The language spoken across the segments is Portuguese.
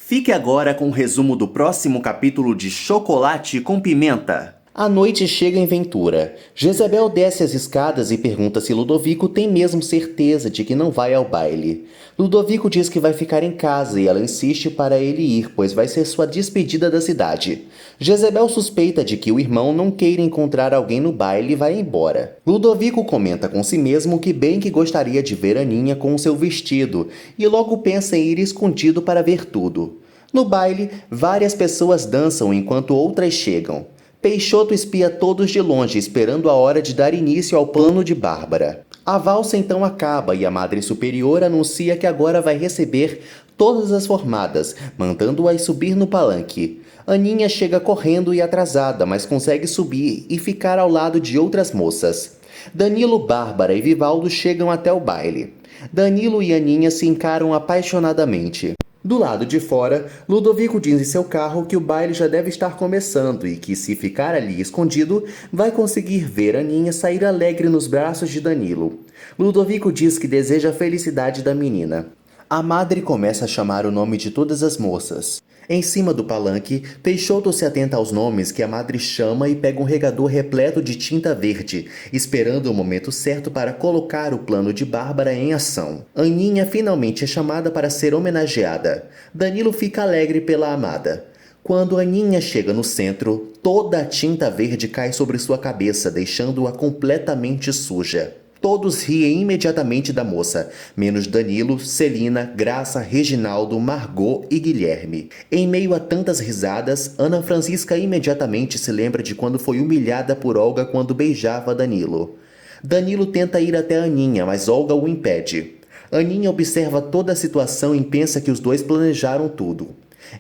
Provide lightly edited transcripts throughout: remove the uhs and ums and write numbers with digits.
Fique agora com o resumo do próximo capítulo de Chocolate com Pimenta. A noite chega em Ventura. Jezebel desce as escadas e pergunta se Ludovico tem mesmo certeza de que não vai ao baile. Ludovico diz que vai ficar em casa e ela insiste para ele ir, pois vai ser sua despedida da cidade. Jezebel suspeita de que o irmão não queira encontrar alguém no baile e vai embora. Ludovico comenta com si mesmo que bem que gostaria de ver Aninha com o seu vestido e logo pensa em ir escondido para ver tudo. No baile, várias pessoas dançam enquanto outras chegam. Peixoto espia todos de longe, esperando a hora de dar início ao plano de Bárbara. A valsa então acaba e a Madre Superior anuncia que agora vai receber todas as formadas, mandando-as subir no palanque. Aninha chega correndo e atrasada, mas consegue subir e ficar ao lado de outras moças. Danilo, Bárbara e Vivaldo chegam até o baile. Danilo e Aninha se encaram apaixonadamente. Do lado de fora, Ludovico diz em seu carro que o baile já deve estar começando e que, se ficar ali escondido, vai conseguir ver Aninha sair alegre nos braços de Danilo. Ludovico diz que deseja a felicidade da menina. A madre começa a chamar o nome de todas as moças. Em cima do palanque, Peixoto se atenta aos nomes que a madre chama e pega um regador repleto de tinta verde, esperando o momento certo para colocar o plano de Bárbara em ação. Aninha finalmente é chamada para ser homenageada. Danilo fica alegre pela amada. Quando Aninha chega no centro, toda a tinta verde cai sobre sua cabeça, deixando-a completamente suja. Todos riem imediatamente da moça, menos Danilo, Celina, Graça, Reginaldo, Margot e Guilherme. Em meio a tantas risadas, Ana Francisca imediatamente se lembra de quando foi humilhada por Olga quando beijava Danilo. Danilo tenta ir até Aninha, mas Olga o impede. Aninha observa toda a situação e pensa que os dois planejaram tudo.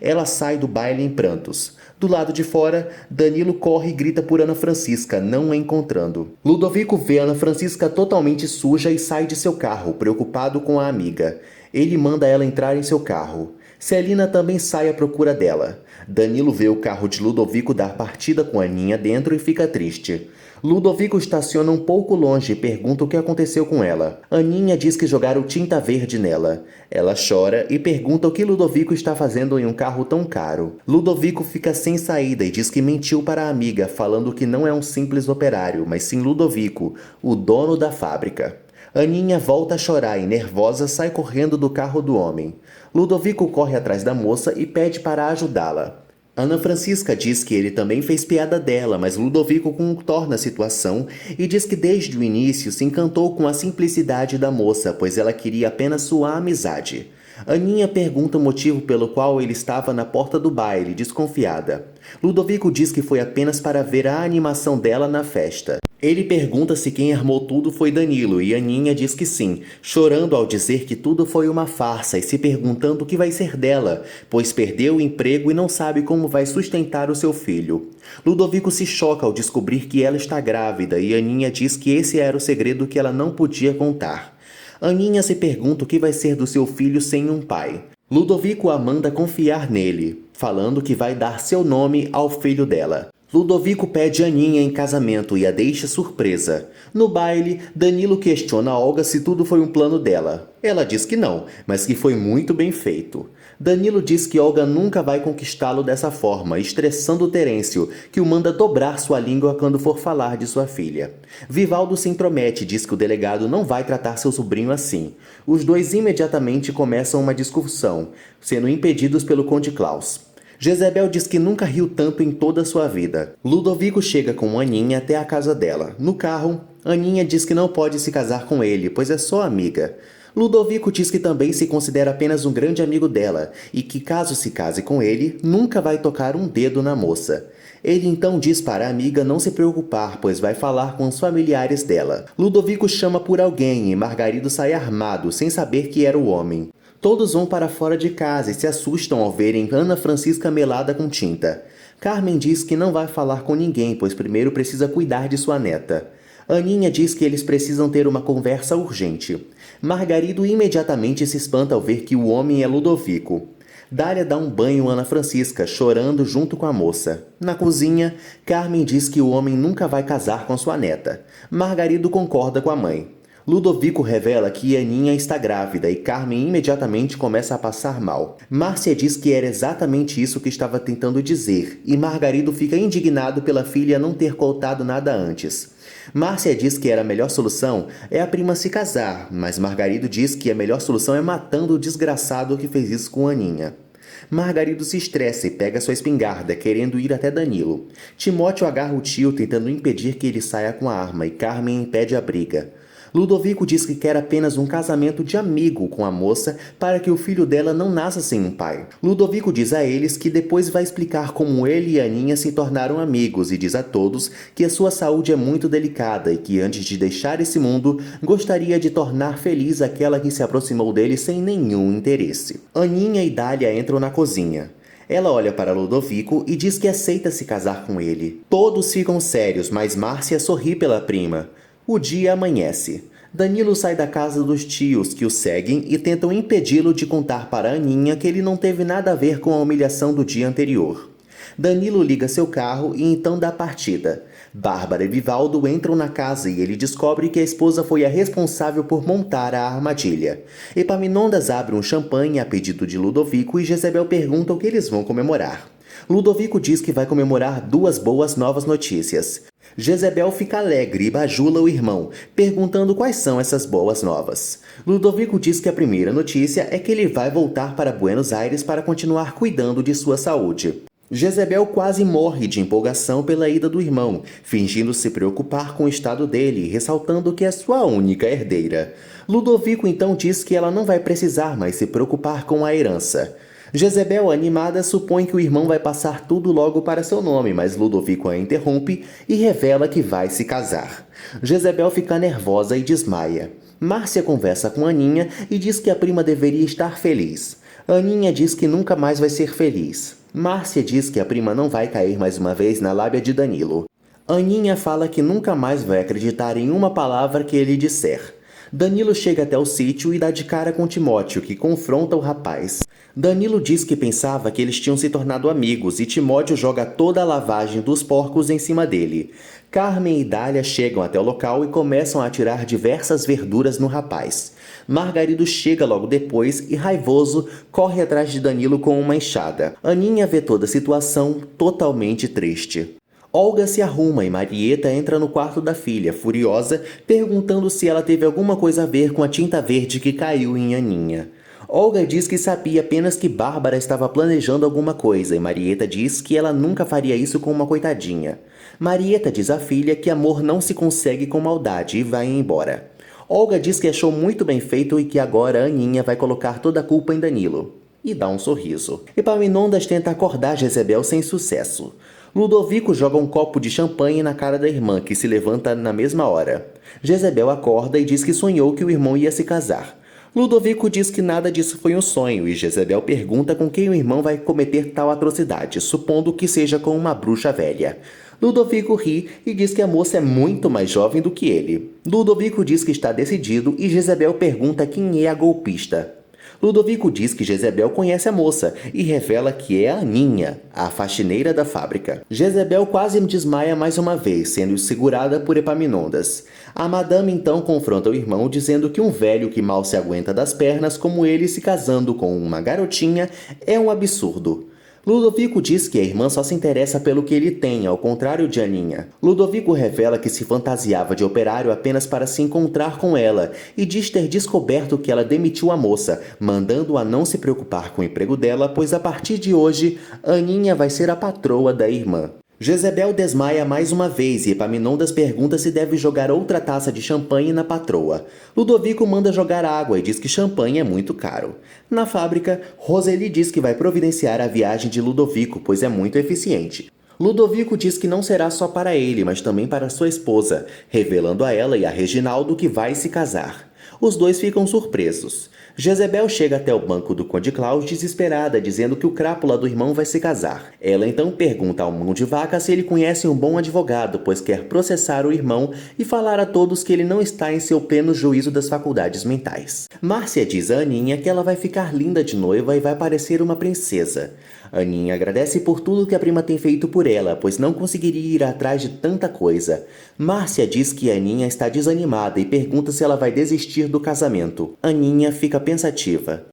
Ela sai do baile em prantos. Do lado de fora, Danilo corre e grita por Ana Francisca, não a encontrando. Ludovico vê Ana Francisca totalmente suja e sai de seu carro, preocupado com a amiga. Ele manda ela entrar em seu carro. Celina também sai à procura dela. Danilo vê o carro de Ludovico dar partida com Aninha dentro e fica triste. Ludovico estaciona um pouco longe e pergunta o que aconteceu com ela. Aninha diz que jogaram tinta verde nela. Ela chora e pergunta o que Ludovico está fazendo em um carro tão caro. Ludovico fica sem saída e diz que mentiu para a amiga, falando que não é um simples operário, mas sim Ludovico, o dono da fábrica. Aninha volta a chorar e, nervosa, sai correndo do carro do homem. Ludovico corre atrás da moça e pede para ajudá-la. Ana Francisca diz que ele também fez piada dela, mas Ludovico contorna a situação e diz que desde o início se encantou com a simplicidade da moça, pois ela queria apenas sua amizade. Aninha pergunta o motivo pelo qual ele estava na porta do baile, desconfiada. Ludovico diz que foi apenas para ver a animação dela na festa. Ele pergunta se quem armou tudo foi Danilo e Aninha diz que sim, chorando ao dizer que tudo foi uma farsa e se perguntando o que vai ser dela, pois perdeu o emprego e não sabe como vai sustentar o seu filho. Ludovico se choca ao descobrir que ela está grávida e Aninha diz que esse era o segredo que ela não podia contar. Aninha se pergunta o que vai ser do seu filho sem um pai. Ludovico a manda confiar nele, falando que vai dar seu nome ao filho dela. Ludovico pede Aninha em casamento e a deixa surpresa. No baile, Danilo questiona Olga se tudo foi um plano dela. Ela diz que não, mas que foi muito bem feito. Danilo diz que Olga nunca vai conquistá-lo dessa forma, estressando Terêncio, que o manda dobrar sua língua quando for falar de sua filha. Vivaldo se intromete e diz que o delegado não vai tratar seu sobrinho assim. Os dois imediatamente começam uma discussão, sendo impedidos pelo Conde Klaus. Jezebel diz que nunca riu tanto em toda a sua vida. Ludovico chega com Aninha até a casa dela. No carro, Aninha diz que não pode se casar com ele, pois é só amiga. Ludovico diz que também se considera apenas um grande amigo dela e que, caso se case com ele, nunca vai tocar um dedo na moça. Ele então diz para a amiga não se preocupar, pois vai falar com os familiares dela. Ludovico chama por alguém e Margarido sai armado, sem saber que era o homem. Todos vão para fora de casa e se assustam ao verem Ana Francisca melada com tinta. Carmen diz que não vai falar com ninguém, pois primeiro precisa cuidar de sua neta. Aninha diz que eles precisam ter uma conversa urgente. Margarido imediatamente se espanta ao ver que o homem é Ludovico. Dália dá um banho a Ana Francisca, chorando junto com a moça. Na cozinha, Carmen diz que o homem nunca vai casar com sua neta. Margarido concorda com a mãe. Ludovico revela que Aninha está grávida e Carmen imediatamente começa a passar mal. Márcia diz que era exatamente isso que estava tentando dizer, e Margarido fica indignado pela filha não ter contado nada antes. Márcia diz que a melhor solução é a prima se casar, mas Margarido diz que a melhor solução é matando o desgraçado que fez isso com Aninha. Margarido se estressa e pega sua espingarda, querendo ir até Danilo. Timóteo agarra o tio, tentando impedir que ele saia com a arma, e Carmen impede a briga. Ludovico diz que quer apenas um casamento de amigo com a moça para que o filho dela não nasça sem um pai. Ludovico diz a eles que depois vai explicar como ele e Aninha se tornaram amigos e diz a todos que a sua saúde é muito delicada e que antes de deixar esse mundo, gostaria de tornar feliz aquela que se aproximou dele sem nenhum interesse. Aninha e Dália entram na cozinha. Ela olha para Ludovico e diz que aceita se casar com ele. Todos ficam sérios, mas Márcia sorri pela prima. O dia amanhece. Danilo sai da casa dos tios que o seguem e tentam impedi-lo de contar para Aninha que ele não teve nada a ver com a humilhação do dia anterior. Danilo liga seu carro e então dá partida. Bárbara e Vivaldo entram na casa e ele descobre que a esposa foi a responsável por montar a armadilha. Epaminondas abre um champanhe a pedido de Ludovico e Jezebel pergunta o que eles vão comemorar. Ludovico diz que vai comemorar 2 boas novas notícias. Jezebel fica alegre e bajula o irmão, perguntando quais são essas boas novas. Ludovico diz que a primeira notícia é que ele vai voltar para Buenos Aires para continuar cuidando de sua saúde. Jezebel quase morre de empolgação pela ida do irmão, fingindo se preocupar com o estado dele, ressaltando que é sua única herdeira. Ludovico então diz que ela não vai precisar mais se preocupar com a herança. Jezebel, animada, supõe que o irmão vai passar tudo logo para seu nome, mas Ludovico a interrompe e revela que vai se casar. Jezebel fica nervosa e desmaia. Márcia conversa com Aninha e diz que a prima deveria estar feliz. Aninha diz que nunca mais vai ser feliz. Márcia diz que a prima não vai cair mais uma vez na lábia de Danilo. Aninha fala que nunca mais vai acreditar em uma palavra que ele disser. Danilo chega até o sítio e dá de cara com Timóteo, que confronta o rapaz. Danilo diz que pensava que eles tinham se tornado amigos e Timóteo joga toda a lavagem dos porcos em cima dele. Carmen e Dália chegam até o local e começam a atirar diversas verduras no rapaz. Margarido chega logo depois e, raivoso, corre atrás de Danilo com uma enxada. Aninha vê toda a situação totalmente triste. Olga se arruma e Marieta entra no quarto da filha, furiosa, perguntando se ela teve alguma coisa a ver com a tinta verde que caiu em Aninha. Olga diz que sabia apenas que Bárbara estava planejando alguma coisa e Marieta diz que ela nunca faria isso com uma coitadinha. Marieta diz à filha que amor não se consegue com maldade e vai embora. Olga diz que achou muito bem feito e que agora Aninha vai colocar toda a culpa em Danilo. E dá um sorriso. Epaminondas tenta acordar Jezebel sem sucesso. Ludovico joga um copo de champanhe na cara da irmã, que se levanta na mesma hora. Jezebel acorda e diz que sonhou que o irmão ia se casar. Ludovico diz que nada disso foi um sonho e Jezebel pergunta com quem o irmão vai cometer tal atrocidade, supondo que seja com uma bruxa velha. Ludovico ri e diz que a moça é muito mais jovem do que ele. Ludovico diz que está decidido e Jezebel pergunta quem é a golpista. Ludovico diz que Jezebel conhece a moça e revela que é a Aninha, a faxineira da fábrica. Jezebel quase desmaia mais uma vez, sendo segurada por Epaminondas. A madame então confronta o irmão, dizendo que um velho que mal se aguenta das pernas, como ele se casando com uma garotinha, é um absurdo. Ludovico diz que a irmã só se interessa pelo que ele tem, ao contrário de Aninha. Ludovico revela que se fantasiava de operário apenas para se encontrar com ela e diz ter descoberto que ela demitiu a moça, mandando-a não se preocupar com o emprego dela, pois a partir de hoje, Aninha vai ser a patroa da irmã. Jezebel desmaia mais uma vez e Epaminondas pergunta se deve jogar outra taça de champanhe na patroa. Ludovico manda jogar água e diz que champanhe é muito caro. Na fábrica, Roseli diz que vai providenciar a viagem de Ludovico, pois é muito eficiente. Ludovico diz que não será só para ele, mas também para sua esposa, revelando a ela e a Reginaldo que vai se casar. Os dois ficam surpresos. Jezebel chega até o banco do Conde Claus desesperada, dizendo que o crápula do irmão vai se casar. Ela então pergunta ao mão de vaca se ele conhece um bom advogado, pois quer processar o irmão e falar a todos que ele não está em seu pleno juízo das faculdades mentais. Márcia diz a Aninha que ela vai ficar linda de noiva e vai parecer uma princesa. Aninha agradece por tudo que a prima tem feito por ela, pois não conseguiria ir atrás de tanta coisa. Márcia diz que Aninha está desanimada e pergunta se ela vai desistir do casamento. Aninha fica pensativa.